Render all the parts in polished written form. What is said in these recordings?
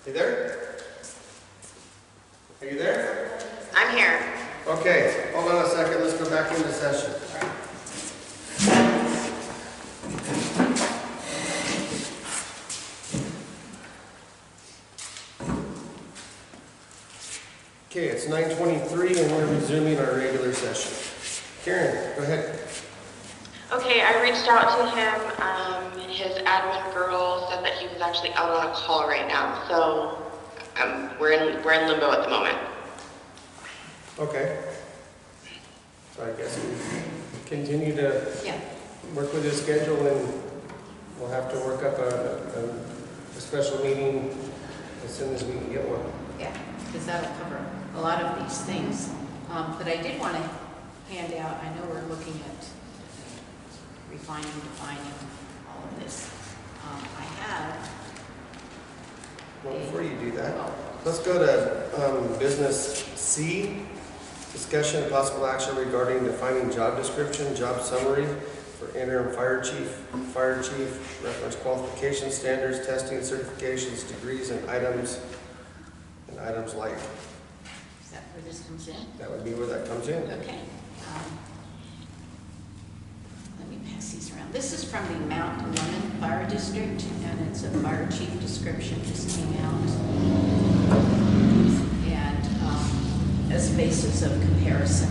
You there? Are you there? I'm here. Okay, hold on a second. Let's go back into session. Okay, it's 9:23 and we're resuming our regular session. Karen, go ahead. Okay, I reached out to him. His admin girl said that he was actually out on a call right now, so we're in limbo at the moment. Okay. So I guess we continue to work with his schedule, and we'll have to work up a special meeting as soon as we can get one. Yeah, because that'll cover a lot of these things. But I did want to hand out, I know we're looking at refining, defining all of this. I have... Well, before you do that, let's go to business C, discussion and possible action regarding defining job description, job summary for interim fire chief, reference qualification standards, testing, certifications, degrees, and items like. Is that where this comes in? That would be where that comes in. Okay. Let me pass these around. This is from the Mount Lemmon Fire District, and it's a fire chief description just came out. And as a basis of comparison,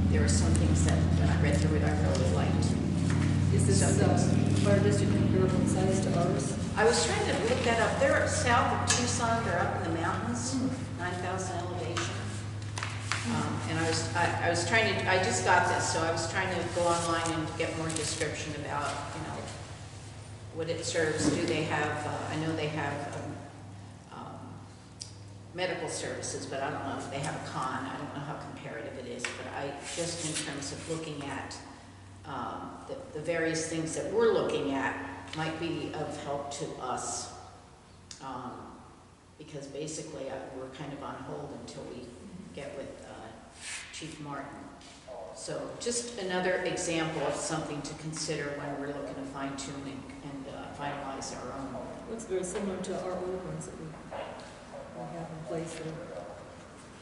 there are some things that when I read through it, I really liked. Is this fire district comparable in size to ours? I was trying to look that up. They're south of Tucson. They're up in the mountains, 9,000 elevation. And I was trying to, I just got this, so I was trying to go online and get more description about, what it serves. Do they have, I know they have medical services, but I don't know if they have a con. I don't know how comparative it is, but just in terms of looking at the various things that we're looking at might be of help to us, because basically we're kind of on hold until we get with Chief Martin. So just another example of something to consider when we're looking to fine-tune and finalize our own. Looks very similar to our old ones that we have in place that are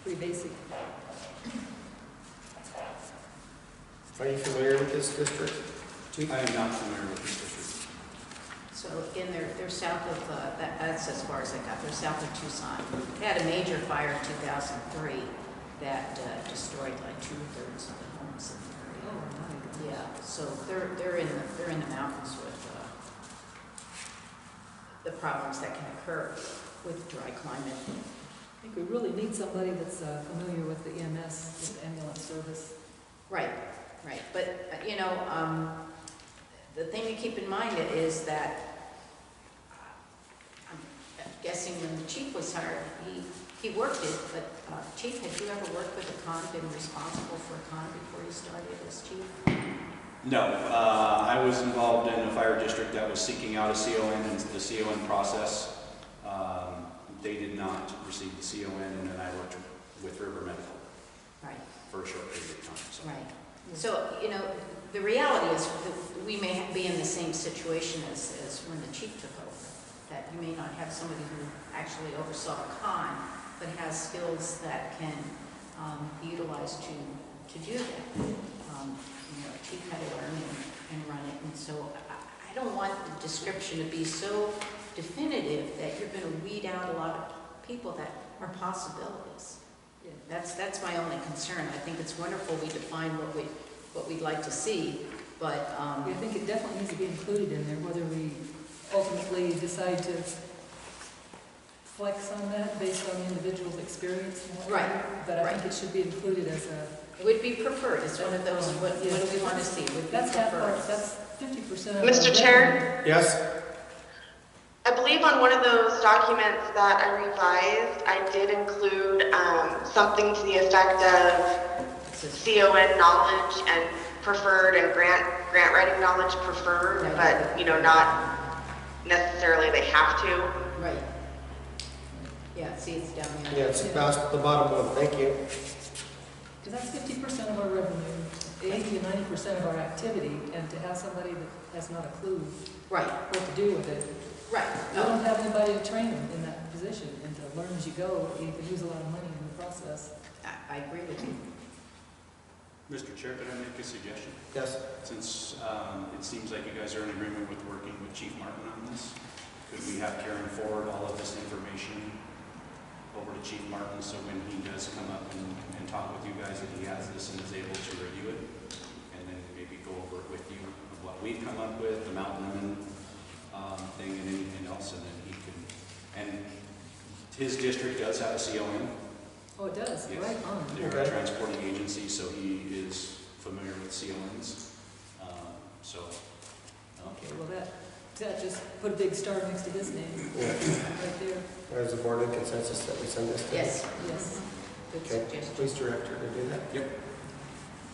pretty basic. Are you familiar with this district, Chief? I am not familiar with this district. So again, they're south of, that's as far as I got, they're south of Tucson. They had a major fire in 2003 that destroyed like 2/3 of the homes in the area. Oh my goodness. Yeah, so they're in the mountains with the problems that can occur with dry climate. I think we really need somebody that's familiar with the EMS, with the ambulance service. Right. But the thing to keep in mind is that I'm guessing when the chief was hired, he worked it, but Chief, had you ever worked with a con, been responsible for a con before you started as chief? No, I was involved in a fire district that was seeking out a CON and the CON process. They did not receive the CON, and then I worked with River Medical for a short period of time. So. Right. So, the reality is that we may be in the same situation as when the chief took over, that you may not have somebody who actually oversaw a con, but has skills that can be utilized to do that. Chief had to learn and run it, and so I don't want the description to be so definitive that you're going to weed out a lot of people that are possibilities. Yeah. That's my only concern. I think it's wonderful we define what we'd like to see, but I think it definitely needs to be included in there, whether we ultimately decide to flex on that based on the individual's experience and what. Right. But I think it should be included as a. It would be preferred. It's one of those. What do we want to see? Would be that's preferred. That's 50% of. Mr. Chair? Yes? I believe on one of those documents that I revised, I did include something to the effect of CON knowledge and preferred and grant writing knowledge preferred, but not necessarily they have to. Right. Yeah, see, it's down there. Yeah, it's about the bottom one. Thank you. Because that's 50% of our revenue, 80 to 90% of our activity, and to have somebody that has not a clue Right. what to do with it. Right. We don't have anybody to train them in that position, and to learn as you go, you could lose a lot of money in the process. I agree with you. Mr. Chair, could I make a suggestion? Yes, Since it seems like you guys are in agreement with working with Chief Martin on this, could we have Karen forward all of this information over to Chief Martin, so when he does come up and talk with you guys, that he has this and is able to review it, and then maybe go over it with you, of what we've come up with, the mountain women thing, and anything else, and then he can, and his district does have a CON. Oh, it does, Yes. right on. They're a Okay. transporting agency, so he is familiar with CONs. Okay, well, that just put a big star next to his name, yeah. right there. There's a board in consensus that we send this to. Yes. Yes. Good Okay, suggestion. please direct her to do that. Yep.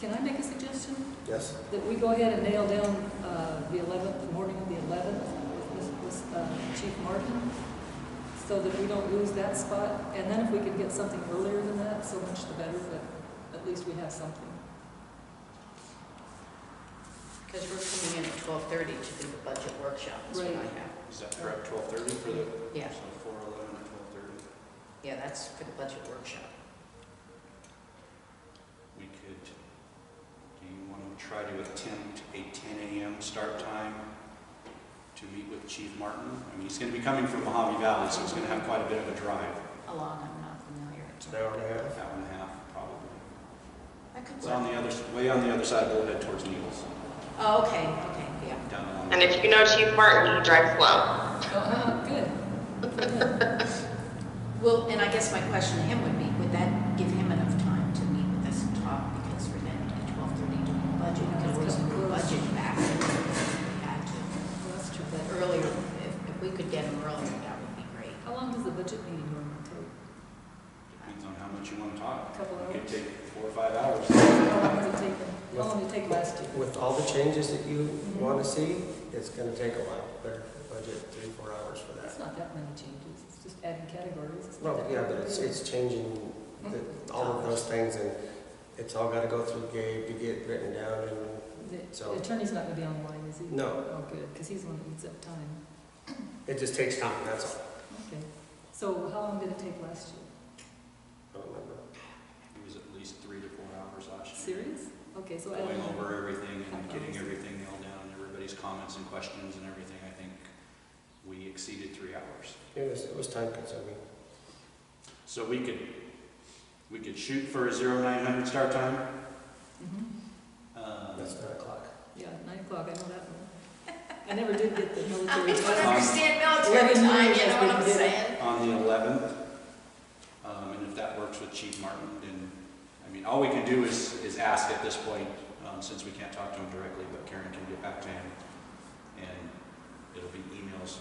Can I make a suggestion? Yes, That we go ahead and nail down the 11th, the morning of the 11th with Chief Martin, so that we don't lose that spot. And then if we could get something earlier than that, so much the better, but at least we have something. Because we're coming in at 12:30 to do the budget workshop, is what I Right. have. Is that correct, 12:30 for the, Yeah, so 4:11 or 12:30? yeah, that's for the budget workshop. We could, do you want to try to attempt a 10 a.m. start time to meet with Chief Martin? I mean, he's going to be coming from Mohave Valley, so he's going to have quite a bit of a drive. How long, I'm not familiar. it's an hour and a half. Hour and a half, probably. I could It's on the other, way on the other side of Bullhead towards Needles, Oh, okay, yeah. down along. And if you know Chief Martin, he drives slow. Good. Well, and I guess my question to him would be, would that give him enough time to meet with us and talk? Because we're then at 12:30 doing the budget, we could always move the budget back if we had to. Well, that's true, But but earlier, if we could get him earlier, that would be great. how long does the budget meeting normally take? Depends on how much you want to talk. Couple It could hours? take 4 or 5 hours. How long does it take them? How long did it take last year? With all the changes that you want to see, it's going to take a while. Better budget 3-4 hours for It's that. not that many changes, it's just adding categories. It's not Well, that yeah, big but a it's deal. changing all of those things, and it's all got to go through Gabe to get written down, and so- The attorney's not gonna be online, is he? no, Oh, good, because he's the one that eats up time. it just takes time, that's all. Okay, so how long did it take last year? I don't remember. It was at least 3 to 4 hours last year. Serious? Okay, so I Going don't know. over everything and Couple getting hours. everything nailed down, everybody's comments and questions and everything, I think we exceeded 3 hours. It was time consuming. So we could shoot for a 0900 start time. That's 9 o'clock. Yeah, 9 o'clock, I know that one. I never did get the military. I don't time. understand military 11 time, years you know has what been I'm given. saying? On the 11th, and if that works with Chief Martin, then, I mean, all we can do is ask at this point, since we can't talk to him directly, but Karen can get back to him, and it'll be emails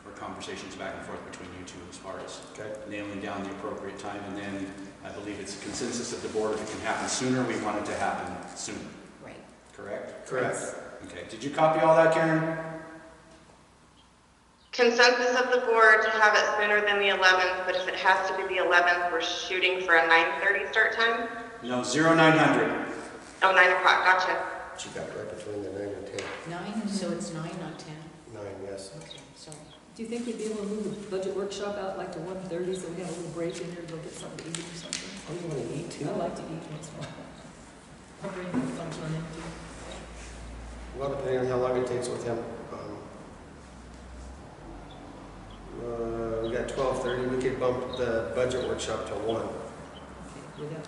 or conversations back and forth between you two as far as Okay. nailing down the appropriate time, and then I believe it's a consensus of the board, if it can happen sooner, we want it to happen sooner, Right. correct? Correct. Okay, did you copy all that, Karen? Consensus of the board to have it sooner than the 11th, but if it has to be the 11th, we're shooting for a 9:30 start time? No, 0900. Oh, 9 o'clock, gotcha. She got right between the 9 and 10. 9, so it's 9, not 10? 9, yes. Okay, so, Do you think we'd be able to move the budget workshop out like to 1:30, so we have a little break in there to go get something to eat or something? Oh, you want to eat too? I like to eat once in a while. My brain comes on empty. Well, depending on how long it takes with him. We got 12:30, we could bump the budget workshop to 1, Okay, can we do that?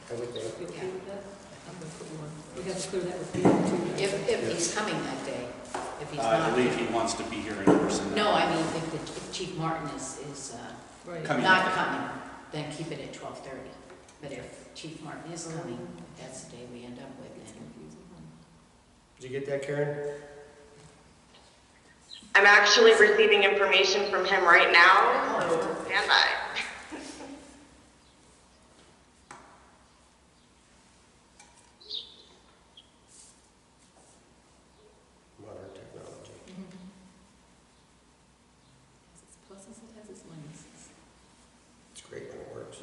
I would think. You okay with that? I'm gonna put 1. We have to clear that with people too. if he's coming that day, if he's I not. believe he wants to be here in person. No, I mean, if Chief Martin is Right. Coming. not coming, then keep it at 12:30. But if Chief Martin is coming, that's the day we end up with It's it. confusing. Did you get that, Karen? I'm actually receiving information from him right now, so stand by. Modern technology. Has its pluses, it has its minuses. It's great when it works.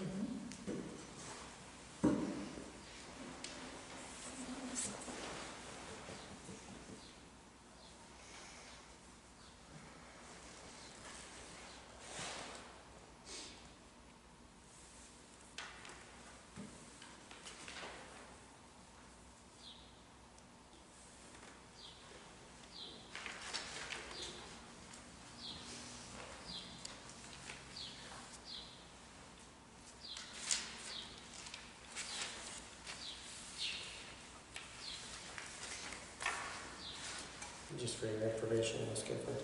Just for your information, Ms. Gifford.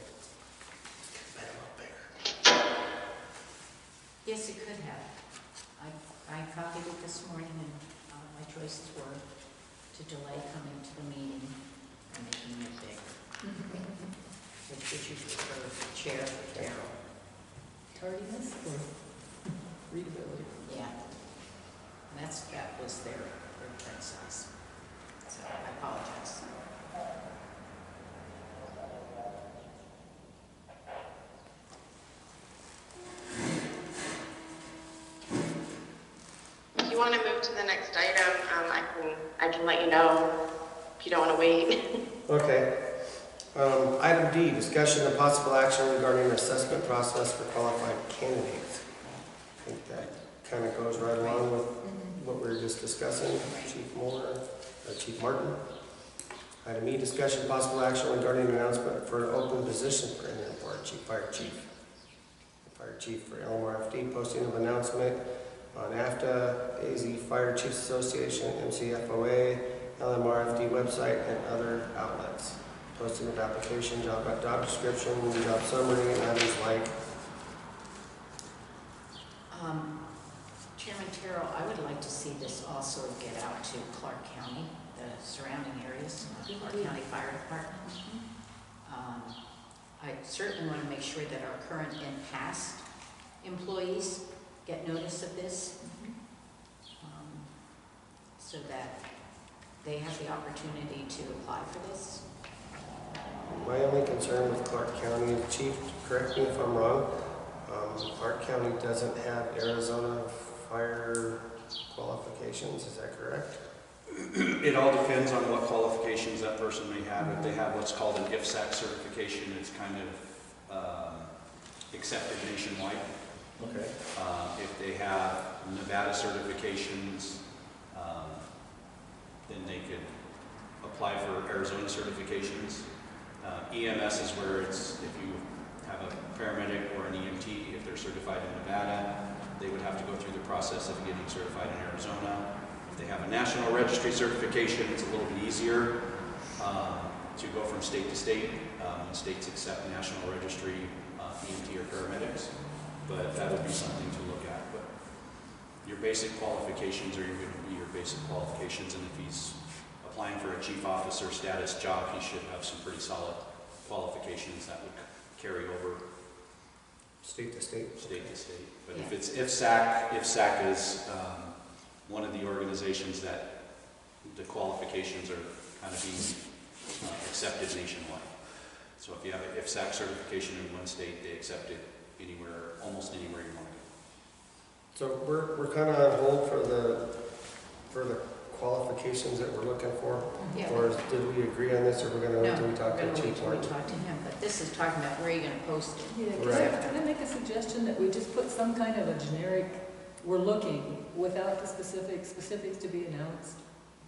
Yes, it could have. I copied it this morning, and my choices were to delay coming to the meeting and making it bigger. Which would you prefer, chair or Carol? Tardiness or readability? Yeah. And that was their print size. So I apologize. If you want to move to the next item, I can let you know if you don't want to wait. Okay. Item D, discussion and possible action regarding assessment process for qualified candidates. I think that kind of goes right along with what we were just discussing, Chief Moore, Chief Martin. Item E, discussion and possible action regarding announcement for an open position for interim board fire chief. Fire chief for LMRFD, posting of announcement on AFTA, AZ Fire Chiefs Association, MCFOA, LMRFD website, and other outlets. Posting of application, job description, job summary, and items like. Chairman Terrell, I would like to see this also get out to Clark County, the surrounding areas, Clark County Fire Department. I certainly want to make sure that our current and past employees get notice of this, so that they have the opportunity to apply for this. My only concern with Clark County, Chief, correct me if I'm wrong, Clark County doesn't have Arizona fire qualifications, is that correct? It all depends on what qualifications that person may have. If they have what's called an IFSAC certification, it's kind of accepted nationwide. Okay. If they have Nevada certifications, then they could apply for Arizona certifications. EMS is where it's, if you have a paramedic or an EMT, if they're certified in Nevada, they would have to go through the process of getting certified in Arizona. If they have a national registry certification, it's a little bit easier to go from state to state. States accept national registry EMT or paramedics, but that would be something to look at. But your basic qualifications are going to be your basic qualifications, and if he's applying for a chief officer status job, he should have some pretty solid qualifications that would carry over State to state? State to state. But if it's IFSAC is one of the organizations that the qualifications are kind of being accepted nationwide. So if you have an IFSAC certification in one state, they accept it anywhere, almost anywhere you want to go. So we're kind of on hold for the qualifications that we're looking for? Yeah. Or did we agree on this, or we're going to wait till we talk to Chief Martin. Martin? Talk to him, but this is talking about where you're going to post it. Yeah, can I make a suggestion that we just put some kind of a generic, we're looking, without the specifics to be announced?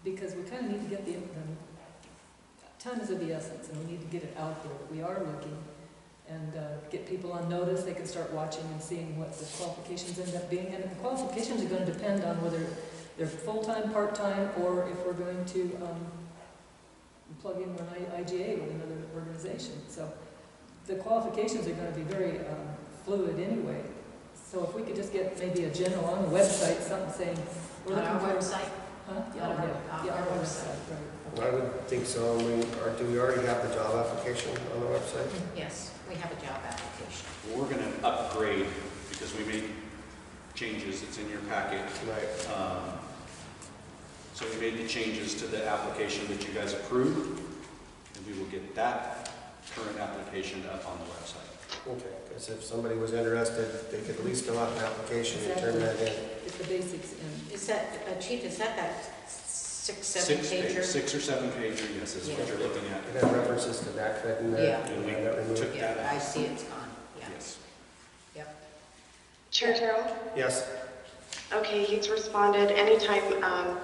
Because we kind of need to get the time is of the essence, and we need to get it out there that we are looking, and get people on notice. They can start watching and seeing what the qualifications end up being, and the qualifications are going to depend on whether they're full-time, part-time, or if we're going to plug in an IGA with another organization. So the qualifications are going to be very fluid anyway. So if we could just get maybe a general on the website, something saying, we're On looking our for... website? Huh? Yeah, Our website, right. I would think so. I mean, do we already have the job application on the website? Yes, we have a job application. Well, we're going to upgrade because we made changes. It's in your packet. Right. So we made the changes to the application that you guys approved, and we will get that current application up on the website. Okay, because if somebody was interested, they could at least fill out an application and turn that in. It's the basics in. Is that, Chief, is that 6, 7 pager? 6 or 7 pager, yes, is what you're looking at. It had references to backfit in there. Yeah. And we And that removed. took that Yeah, out. I see it's gone, yeah. Yes. Yep. Chair Terrell? Yes, Okay, he's responded anytime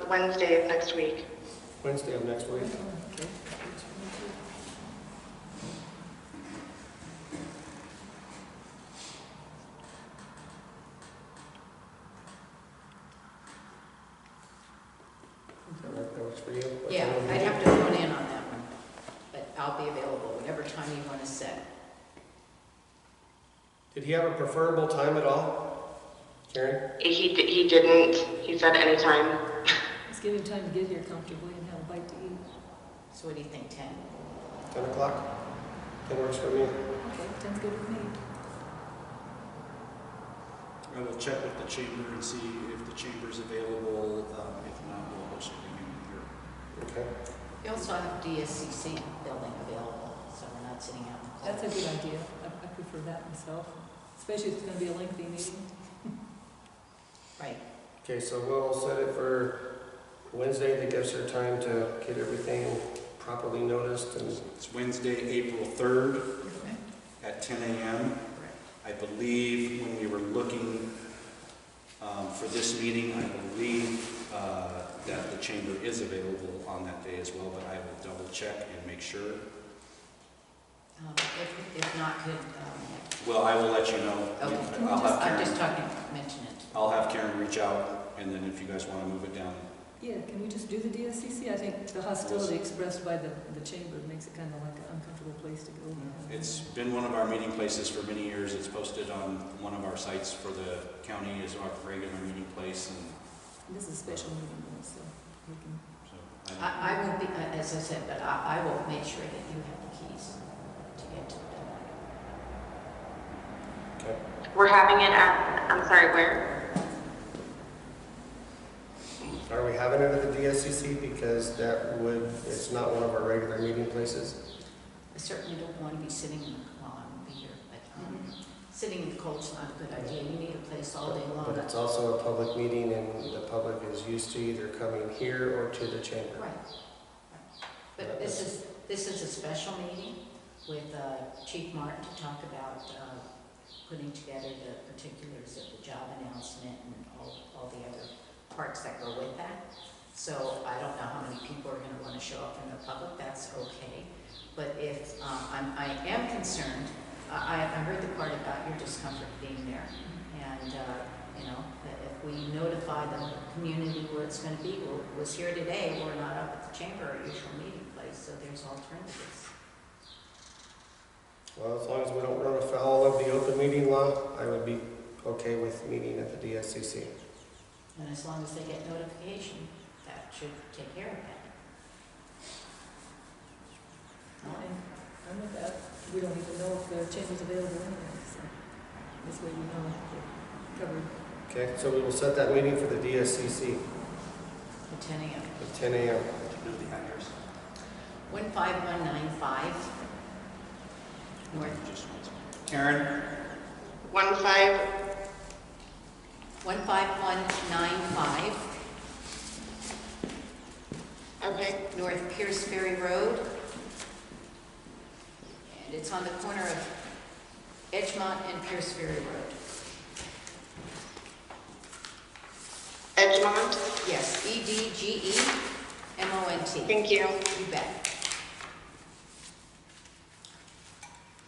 Wednesday of next week. Wednesday of next week. Okay. That works for you? What Yeah, time would I'd you- have to phone in on that one, but I'll be available said. Did he have a preferable time at all, Karen? He didn't. He said anytime. Let's give him time to get here comfortably and have a bite to eat. So what do you think, 10? 10 o'clock? 10 works for me. Okay, 10's good with me. I will check with the chamber and see if the chamber's available. If not, we'll host it again here. Okay. We also have DSCC building available, so we're not sitting out in the cold. That's a good idea. I prefer that myself, especially if it's going to be a lengthy meeting. Right. Okay, so we'll set it for Wednesday. That gives her time to get everything properly noticed. And It's Wednesday, April 3rd Okay. at 10 a.m. Correct. I believe when we were looking for this meeting, I believe that the chamber is available on that day as well, but I will double check and make sure. If not, could, Well, I will let you know. okay. I'll have I'm just Karen, talking, mention it. I'll have Karen reach out, and then if you guys want to move it down. Yeah, can we just do the DSCC? I think the hostility expressed by the chamber makes it kind of like an uncomfortable place to go. It's been one of our meeting places for many years. It's posted on one of our sites for the county as our regular meeting place, and This is a special meeting, though, so we can. so I will be, as I said, but I will make sure that you have the keys to get to the building. okay. We're having it at, I'm sorry, where? Are we having it at the DSCC? Because it's not one of our regular meeting places. I certainly don't want to be sitting in the, well, I won't be here, but sitting in the cold's not a good idea. You need a place all day long. But it's also a public meeting, and the public is used to either coming here or to the chamber. Right. But this is a special meeting with Chief Martin to talk about putting together the particulars of the job announcement and all the other parts that go with that. So I don't know how many people are going to want to show up from the public. That's okay. But if I am concerned, I heard the part about your discomfort being there, and you know, that if we notify the community where it's going to be, was here today, we're not up at the chamber, our usual meeting place, so there's alternatives. Well, as long as we don't run afoul of the open meeting law, I would be okay with meeting at the DSCC. And as long as they get notification, that should take care of that. I'm with that. We don't even know if the chamber's available anyway, so this way we know we're covered. Okay, so we will set that meeting for the DSCC At 10 a.m. at 10 a.m. know the address. 15195 North. Just Karen, 15195 Okay. North Pierce Ferry Road. And it's on the corner of Edgemont and Pierce Ferry Road. Edgemont. Yes, EDGEMONT. Thank you. You bet.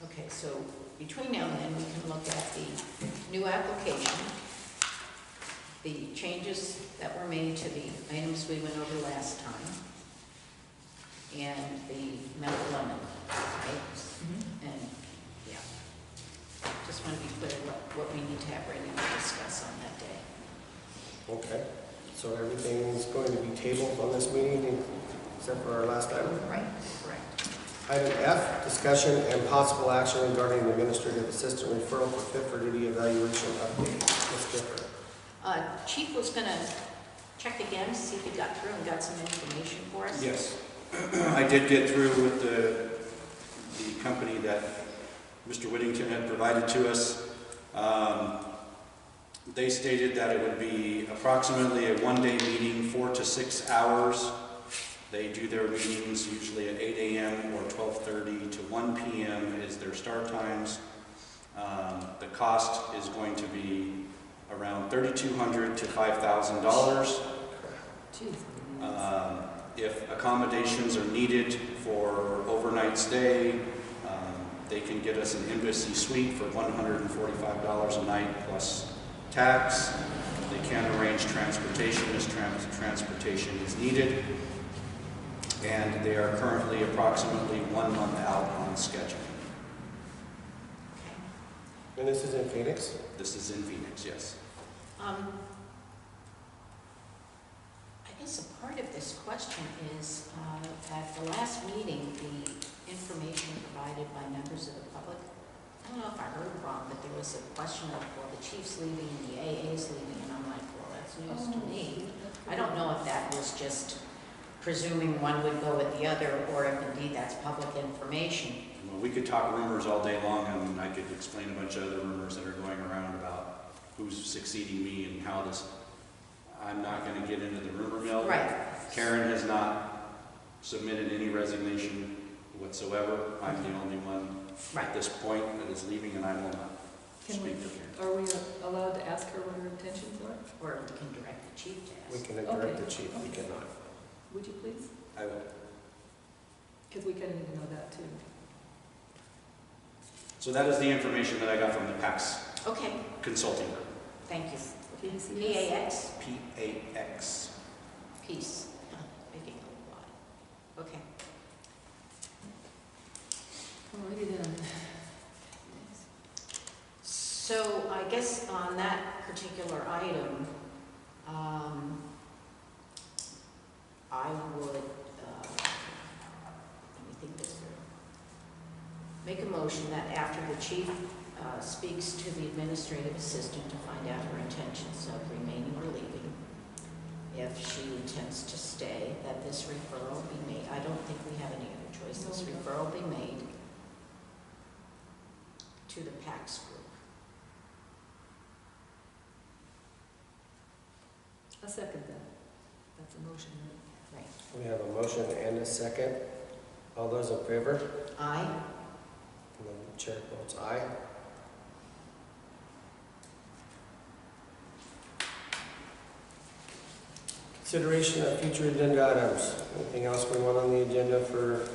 Okay, so between now and then, we can look at the new application, the changes that were made to the items we went over last time, and the Mount Lemon, right? And, yeah, just want to be clear what we need to have ready to discuss on that day. Okay, so everything's going to be tabled on this meeting except for our last item. Right, correct. Item F, discussion and possible action regarding the administrative assistant referral for fit for duty evaluation update. Ms. Gifford. Chief was going to check again, see if he got through and got some information for us. yes. I did get through with the company that Mr. Whittington had provided to us. They stated that it would be approximately a one-day meeting, 4 to 6 hours. They do their meetings usually at 8 a.m. or 12:30 to 1 p.m. is their start times. The cost is going to be around $3,200 to $5,000. Jeez. If accommodations are needed for overnight stay, they can get us an embassy suite for $145 a night plus tax. They can arrange transportation as transportation is needed. And they are currently approximately 1 month out on schedule. And this is in Phoenix? This is in Phoenix, yes. I guess a part of this question is, at the last meeting, the information provided by members of the public, I don't know if I heard wrong, but there was a question of, well, the chief's leaving and the AA's leaving, and I'm like, well, that's news to me. I don't know if that was just presuming one would go with the other, or if indeed that's public information. Well, we could talk rumors all day long, and I could explain a bunch of other rumors that are going around about who's succeeding me and how this. I'm not going to get into the rumor mill. Right. Karen has not submitted any resignation whatsoever. I'm the only one at this point that is leaving, and I will not Can we, speak to Karen. are we allowed to ask her what her intentions are? Or we can direct the chief to We ask. can direct Okay. the chief, we cannot. Would you please? I will. Because we kind of need to know that too. So that is the information that I got from the PAX Okay, consulting group. thank you. PAX? PAX? PAX. Peace. Making a lot. Okay. Alrighty then. So I guess on that particular item, I would, let me think this through. Make a motion that after the chief speaks to the administrative assistant to find out her intentions of remaining or leaving, if she intends to stay, that this referral be made. I don't think we have any other choice. This No, we don't. referral be made to the PAX group. I second that. That's a motion, right? Right. We have a motion and a second. All those in favor? Aye. And the chair votes aye. Consideration of future agenda items. Anything else we want on the agenda for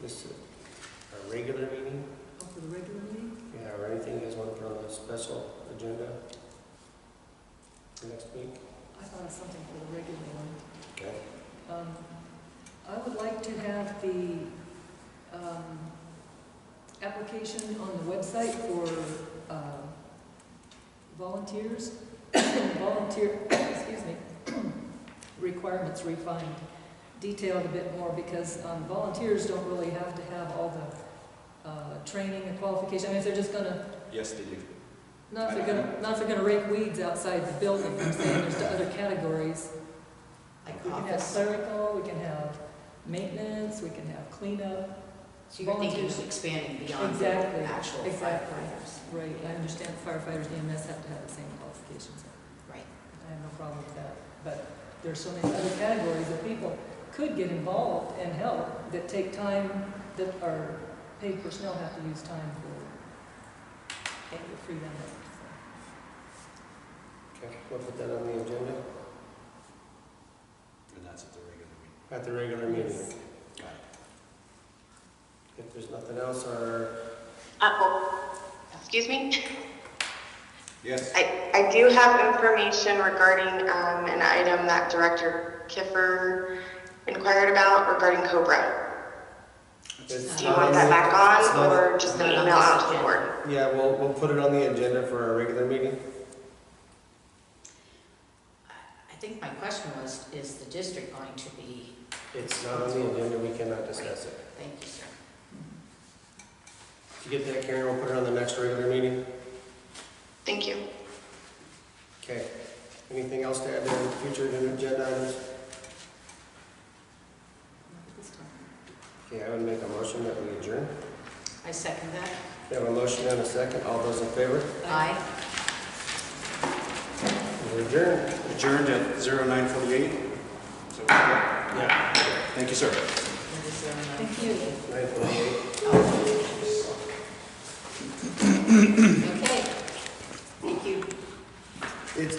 this, our regular meeting? Oh, for the regular meeting? Yeah, or anything you guys want to put on the special agenda for next week? I thought of something for the regular one. Okay. I would like to have the application on the website for volunteers, excuse me, requirements refined, detailed a bit more, because volunteers don't really have to have all the training and qualification. I mean, if they're just gonna, Yes, they do. not if they're gonna rake weeds outside the building. I'm saying there's other categories. Like We can have office. clerical, we can have maintenance, we can have cleanup. So you're thinking volunteers. of expanding beyond Exactly, the actual exactly. firefighters. Right, I understand firefighters, EMS have to have the same qualifications. Right. I have no problem with that. But there's so many other categories that people could get involved and help that take time, that our paid personnel have to use time for, and to free them up. Okay, we'll put that on the agenda And that's at the regular meeting. at the regular meeting. Yes. Got it. If there's nothing else, our, Excuse me? Yes. I do have information regarding an item that Director Kiffer inquired about regarding Cobra. it's Do you not want on that the- back it's on, not- or just an Not on email this out to the agenda. board? Yeah, we'll put it on the agenda for our regular meeting. I think my question was, is the district going to be, It's not on the agenda, we cannot discuss it. thank you, sir. If you get that, Karen, we'll put it on the next regular meeting. Thank you. Okay. Anything else to add to the future agenda items? Not at this time. Okay, I would make a motion that we adjourn. I second that. We have a motion and a second. All those in favor? Aye. We adjourn. Adjourned at 09:48. So, yeah. Thank you, sir. Thank you. 9:48. Okay. Thank you. It's